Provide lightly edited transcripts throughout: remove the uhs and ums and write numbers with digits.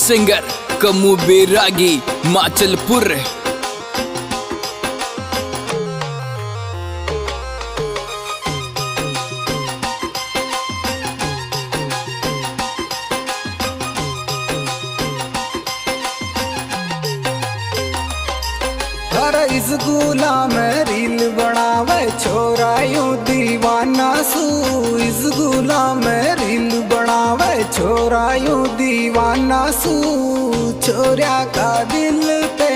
Singer कमू बैरागी माचलपुर। इस गुला में रील बनावे छोरा यूं दीवाना सू। इस गुला में रील बनावे छोरा यूं दीवाना सू। छोरा का दिल पे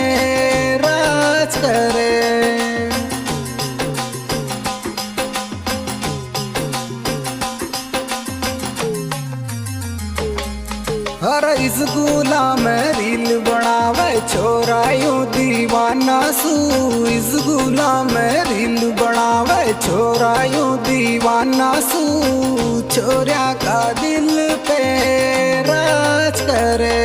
राज करे। अरे इस गुला में रील बनावे छोरा यूं दीवाना सू। इस गुला में रील बनावे छोरा यूं दीवाना सू। छोरा का दिल पे राज करे।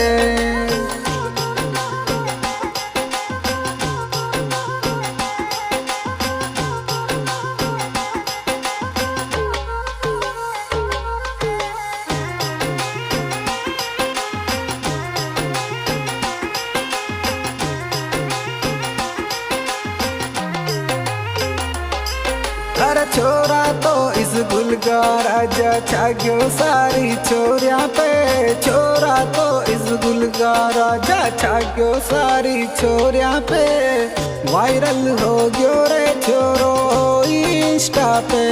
अरे छोरा तो इस गुल का राजा छाग्यो सारी छोरिया पे। छोरा तो इस गुल का राजा छाग्यो सारी छोरिया पे। वायरल हो गयो रे छोरो इंस्टा पे।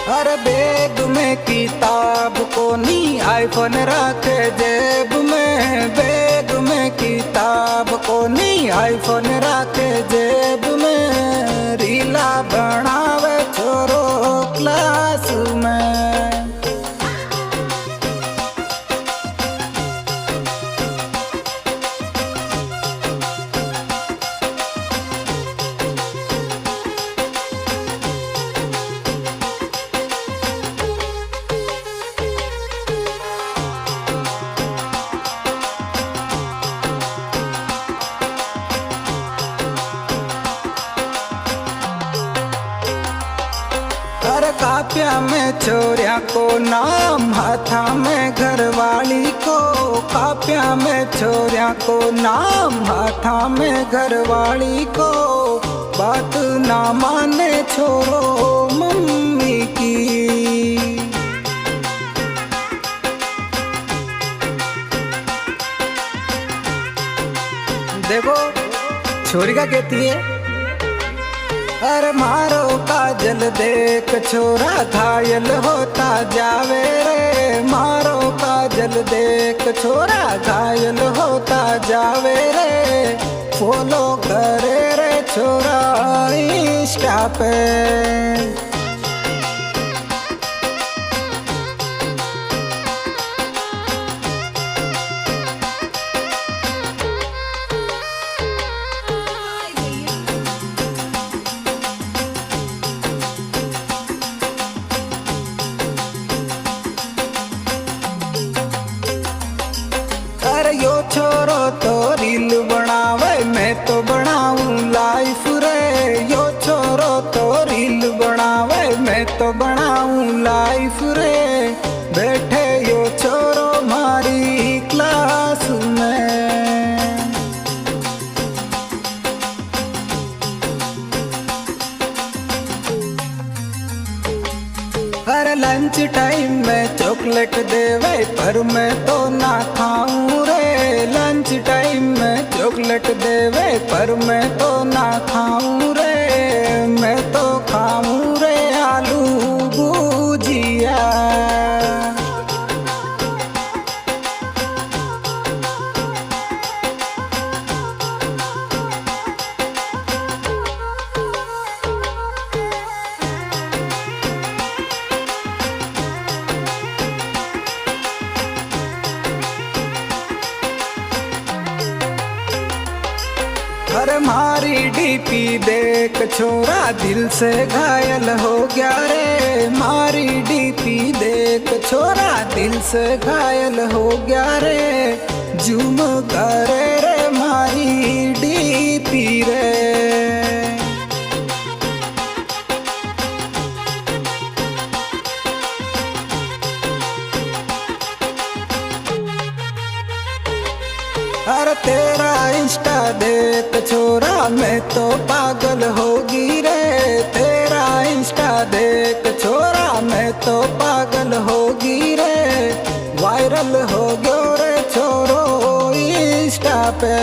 अरे बैग में किताब को नी आईफोन रखे जेब में। बैग में किताब को नी आईफोन रखे जेब में। रीला बनावे छोरो क्लास में। काप्या में छोरिया को नाम हाथा में घरवाली को। काप्या में छोरिया को नाम हाथा में घरवाली को। बात ना माने छोरो मम्मी की। देखो छोरी का कहती है। अरे मारो काजल देख छोरा घायल होता जावे रे। मारो काजल देख छोरा घायल होता जावे रे। फॉलो करे रे छोरा इंस्टा पे। यो छोरो तो रील बनावे मैं तो बनाऊं लाइफ रे। यो छोरो तो रील बनावे मैं तो बनाऊं लाइफ रे। बैठे यो छोरो मारी क्लास में। अरे लंच टाइम में चॉकलेट देवे पर मैं तो ना खाऊं रे। लंच टाइम में चॉकलेट देवे पर मैं तो ना खाऊं रे। मैं तो खाऊं रे आलू भुजिया। अरे मारी डीपी देख छोरा दिल से घायल हो गया रे। मारी डीपी देख छोरा दिल से घायल हो गया रे। जूम करे रे मारी डीपी रे। अरे तेरा इंस्टा देख छोरा मैं तो पागल होगी रे, तेरा इंस्टा देख छोरा मैं तो पागल होगी रे, वायरल हो गयो रे छोरो इंस्टा पे।